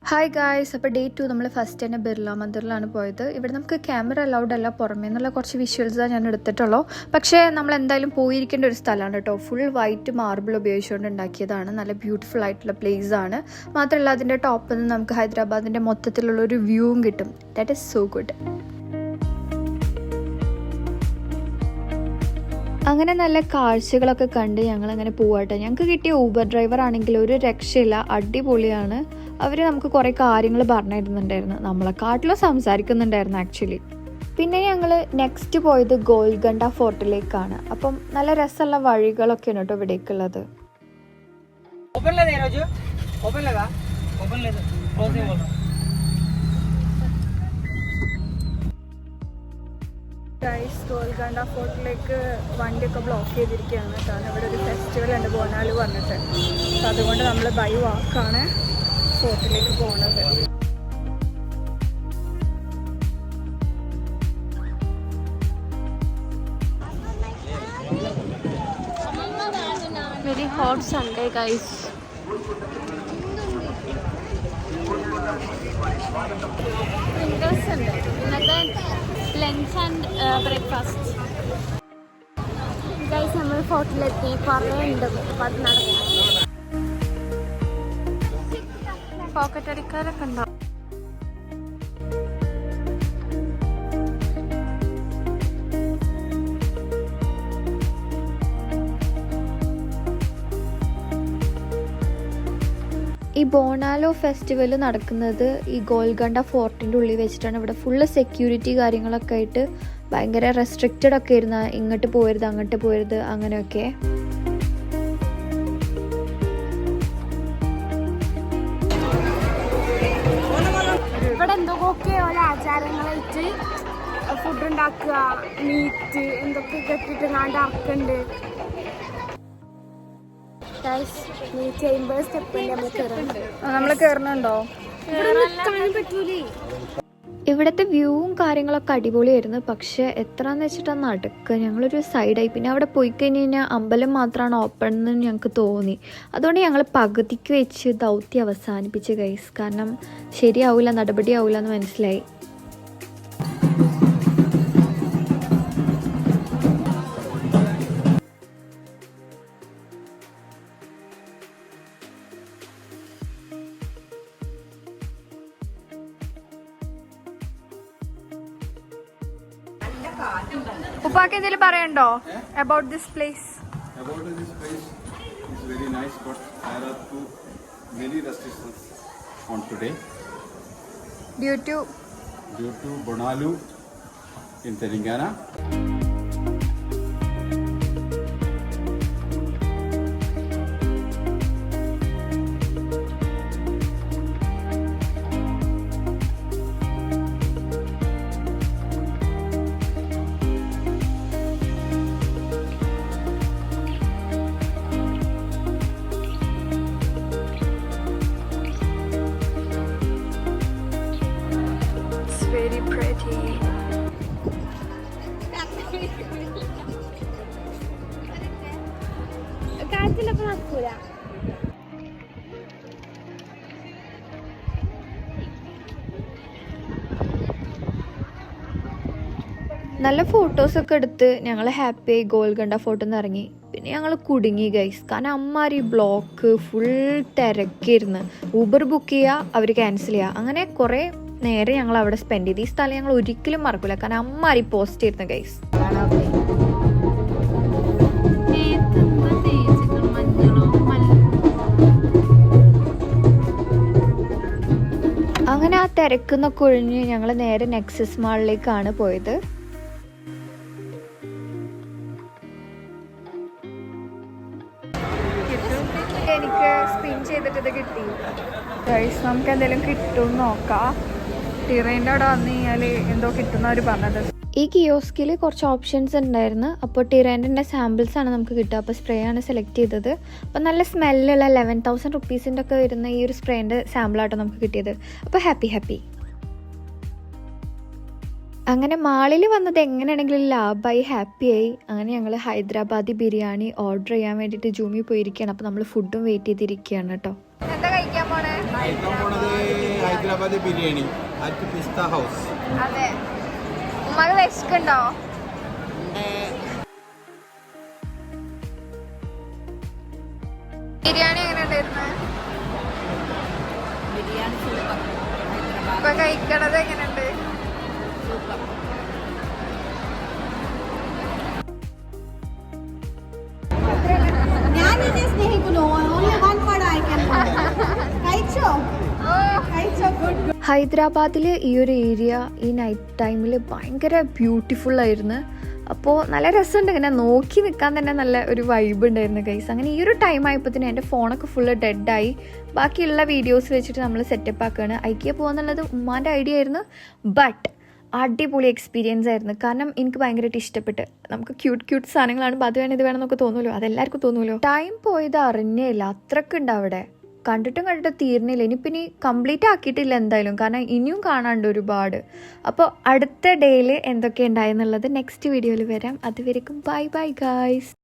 Hi guys, അപ്പോൾ day 2 നമ്മൾ first തന്നെ ബിർള മന്ദിറിലാണ് പോയത്. ഇവിടെ നമുക്ക് ക്യാമറ അലൗഡ് അല്ല, പുറമേ നിന്നുള്ള കുറച്ച് വിഷ്വൽസാണ് ഞാൻ എടുത്തിട്ടുള്ളൂ. പക്ഷേ നമ്മൾ എന്തായാലും പോയിരിക്കേണ്ട ഒരു സ്ഥലമാണ് കേട്ടോ. ഫുൾ വൈറ്റ് മാർബിൾ ഉപയോഗിച്ചുകൊണ്ട് ഉണ്ടാക്കിയതാണ്. നല്ല ബ്യൂട്ടിഫുൾ ആയിട്ടുള്ള പ്ലേസ് ആണ്. മാത്രമല്ല അതിൻ്റെ ടോപ്പിൽ നിന്ന് നമുക്ക് ഹൈദരാബാദിൻ്റെ മൊത്തത്തിലുള്ള ഒരു വ്യൂവും കിട്ടും. That is so good. അങ്ങനെ നല്ല കാഴ്ചകളൊക്കെ കണ്ട് ഞങ്ങളങ്ങനെ പോവാട്ടെ. ഞങ്ങൾക്ക് കിട്ടിയ ഊബർ ഡ്രൈവർ ആണെങ്കിൽ ഒരു രക്ഷയില്ല, അടിപൊളിയാണ്. അവർ നമുക്ക് കുറേ കാര്യങ്ങൾ പറഞ്ഞു തരുന്നുണ്ടായിരുന്നു, നമ്മളെക്കാട്ടിലും സംസാരിക്കുന്നുണ്ടായിരുന്നു ആക്ച്വലി. പിന്നെ ഞങ്ങൾ നെക്സ്റ്റ് പോയത് ഗോൽഗണ്ട ഫോർട്ടിലേക്കാണ്. അപ്പം നല്ല രസമുള്ള വഴികളൊക്കെയാണ് കേട്ടോ ഇവിടേക്കുള്ളത്. ഗോൽഗണ്ട ഫോർട്ടിലേക്ക് വണ്ടിയൊക്കെ ബ്ലോക്ക് ചെയ്തിരിക്കുകയാണ്. കാരണം ഇവിടെ ഒരു ഫെസ്റ്റിവൽ ഉണ്ട്, ബോനാലു പറഞ്ഞിട്ട്. അപ്പോൾ അതുകൊണ്ട് നമ്മൾ ബൈ വാക്കാണ് ഫോർട്ടിലേക്ക് പോകുന്നത്. Very hot Sunday guys. Windows ഉണ്ട്. ഇന്നത്തെ ലഞ്ച് ആൻഡ് ബ്രേക്ക്ഫാസ്റ്റ്. ഗൈസ് നമ്മൾ ഫോർട്ടിലെത്തി. കുറേ ഉണ്ട്, അപ്പോൾ അത് നടക്കണം. പോക്കറ്റ് അടിക്കാരൊക്കെ ഉണ്ടാവും. ഈ ബോണാലോ ഫെസ്റ്റിവൽ നടക്കുന്നത് ഈ ഗോൽഗണ്ട ഫോർട്ടിൻ്റെ ഉള്ളിൽ വെച്ചിട്ടാണ്. ഇവിടെ ഫുള്ള് സെക്യൂരിറ്റി കാര്യങ്ങളൊക്കെ ആയിട്ട് ഭയങ്കര റെസ്ട്രിക്റ്റഡ് ഒക്കെ ആയിരുന്നു. ഇങ്ങോട്ട് പോയരുത്, അങ്ങോട്ട് പോയരുത്, അങ്ങനെയൊക്കെ. ഇവിടെ എന്തൊക്കെ ഓരോ ആചാരങ്ങളായിട്ട് ഫുഡ് ഉണ്ടാക്കുക, മീറ്റ് എന്തൊക്കെ കെട്ടിട്ട് നാണ്ട് അറക്കുന്നുണ്ട്. നമ്മൾ കയറുന്നുണ്ടോ? ഇവിടുത്തെ വ്യൂവും കാര്യങ്ങളൊക്കെ അടിപൊളിയായിരുന്നു. പക്ഷെ എത്രയെന്ന് വെച്ചിട്ടാണ് നടക്കുക. ഞങ്ങളൊരു സൈഡായി. പിന്നെ അവിടെ പോയി കഴിഞ്ഞ് കഴിഞ്ഞാൽ അമ്പലം മാത്രമാണ് ഓപ്പൺ എന്ന് ഞങ്ങൾക്ക് തോന്നി. അതുകൊണ്ട് ഞങ്ങൾ പകുതിക്ക് വെച്ച് ദൗത്യം അവസാനിപ്പിച്ച് ഗൈസ്. കാരണം ശരിയാവില്ല, നടപടിയാവില്ല എന്ന് മനസ്സിലായി. ഉപ്പാക്ക് എന്തെങ്കിലും പറയണ്ടോ about this place? About this place, it's very nice, but there are many restrictions on today due to Bonalu in Telangana. very pretty. കാറ്റിലൊക്കെ നടക്കൂല. നല്ല ഫോട്ടോസൊക്കെ എടുത്ത് ഞങ്ങൾ ഹാപ്പിയായി ഗോൽഗണ്ട ഫോർട്ടിൽ നിന്ന് ഇറങ്ങി. പിന്നെ ഞങ്ങൾ കുടുങ്ങി ഗൈസ്. കാരണം അമ്മാരി ബ്ലോക്ക്, ഫുൾ തിരക്കിരുന്ന്. ഊബർ ബുക്ക് ചെയ്യുക, അവർ ക്യാൻസൽ ചെയ്യുക, അങ്ങനെ കുറേ നേരെ ഞങ്ങൾ അവിടെ സ്പെൻഡ് ചെയ്ത്. ഈ സ്ഥലം ഞങ്ങൾ ഒരിക്കലും മറക്കില്ല. കാരണം അമ്മാരി പോസ്റ്റ് ചെയ്യുന്ന ഗൈസ്. അങ്ങനെ ആ തിരക്കുന്നൊക്കെ ഒഴിഞ്ഞ് ഞങ്ങൾ നേരെ നെക്സസ് മാളിലേക്കാണ് പോയത്. എനിക്ക് സ്പിൻ ചെയ്തിട്ട് ഇത് കിട്ടി ഗൈസ്. നമുക്ക് എന്തെങ്കിലും കിട്ടും നോക്കാം. ടിറേൻ്റെ അവിടെ വന്നു കഴിഞ്ഞാൽ എന്തോ കിട്ടുന്ന അവർ പറഞ്ഞത്. ഈ കിയോസ്കിൽ കുറച്ച് ഓപ്ഷൻസ് ഉണ്ടായിരുന്നു. അപ്പോൾ ടിറേൻ്റെ സാമ്പിൾസ് ആണ് നമുക്ക് കിട്ടുക. അപ്പോൾ സ്പ്രേ ആണ് സെലക്ട് ചെയ്തത്. അപ്പോൾ നല്ല സ്മെല്ലുള്ള 11,000 റുപ്പീസിൻ്റെ ഒക്കെ വരുന്ന ഈ ഒരു സ്പ്രേൻ്റെ സാമ്പിളാട്ടോ നമുക്ക് കിട്ടിയത്. അപ്പോൾ ഹാപ്പി. അങ്ങനെ മാളിൽ വന്നത് എങ്ങനെയാണെങ്കിലും ലാഭമായി, ഹാപ്പിയായി. അങ്ങനെ ഞങ്ങൾ ഹൈദരാബാദി ബിരിയാണി ഓർഡർ ചെയ്യാൻ വേണ്ടിയിട്ട് ജൂമിൽ പോയിരിക്കുകയാണ്. അപ്പോൾ നമ്മൾ ഫുഡും വെയിറ്റ് ചെയ്തിരിക്കുകയാണ് കേട്ടോ. എന്താ കഴിക്കാൻ പോണേ? Hyderabadi biryani at Pista House. അതെ. ഉമ്മക്ക് വിശക്കുണ്ടോ? ബിരിയാണി എങ്ങനെ ഉണ്ടായിരുന്നു? ബിരിയാണി സൂപ്പർ. ഇപ്പൊ കഴിക്കണത് എങ്ങനെയുണ്ട്? ഞാനിത് സ്നേഹിക്കുന്നു. Only one word I can know. കഴിച്ചോ? കഴിച്ചോ? Good, good. ഹൈദരാബാദിൽ ഈ ഒരു ഏരിയ ഈ നൈറ്റ് ടൈമിൽ ഭയങ്കര ബ്യൂട്ടിഫുൾ ആയിരുന്നു. അപ്പോൾ നല്ല രസമുണ്ട്, ഇങ്ങനെ നോക്കി നിൽക്കാൻ തന്നെ നല്ല ഒരു വൈബ് ഉണ്ടായിരുന്നു ഗൈസ്. അങ്ങനെ ഈ ഒരു ടൈം ആയപ്പോഴത്തേനും എൻ്റെ ഫോണൊക്കെ ഫുള്ള് ഡെഡായി. ബാക്കിയുള്ള വീഡിയോസ് വെച്ചിട്ട് നമ്മൾ സെറ്റപ്പ് ആക്കുകയാണ്. ഐക്കിയ പോകുന്നുള്ളത് ഉമ്മാൻ്റെ ഐഡിയ ആയിരുന്നു. ബട്ട് അടിപൊളി എക്സ്പീരിയൻസ് ആയിരുന്നു. കാരണം എനിക്ക് ഭയങ്കരമായിട്ട് ഇഷ്ടപ്പെട്ട്. നമുക്ക് ക്യൂട്ട് സാധനങ്ങളാണ്, അത് വേണം ഇത് വേണം എന്നൊക്കെ തോന്നുമല്ലോ, അതെല്ലാവർക്കും തോന്നുമല്ലോ. ടൈം പോയത് അറിഞ്ഞേ ഇല്ല, അത്രക്കുണ്ട് അവിടെ. കണ്ടിട്ടും തീർന്നില്ല. ഇനി കംപ്ലീറ്റ് ആക്കിയിട്ടില്ല എന്തായാലും, കാരണം ഇനിയും കാണാണ്ട് ഒരുപാട്. അപ്പോൾ അടുത്ത ഡേയിൽ എന്തൊക്കെ ഉണ്ടായെന്നുള്ളത് നെക്സ്റ്റ് വീഡിയോയിൽ വരാം. അതുവരെക്കും ബൈ ബൈ ഗായ്സ്.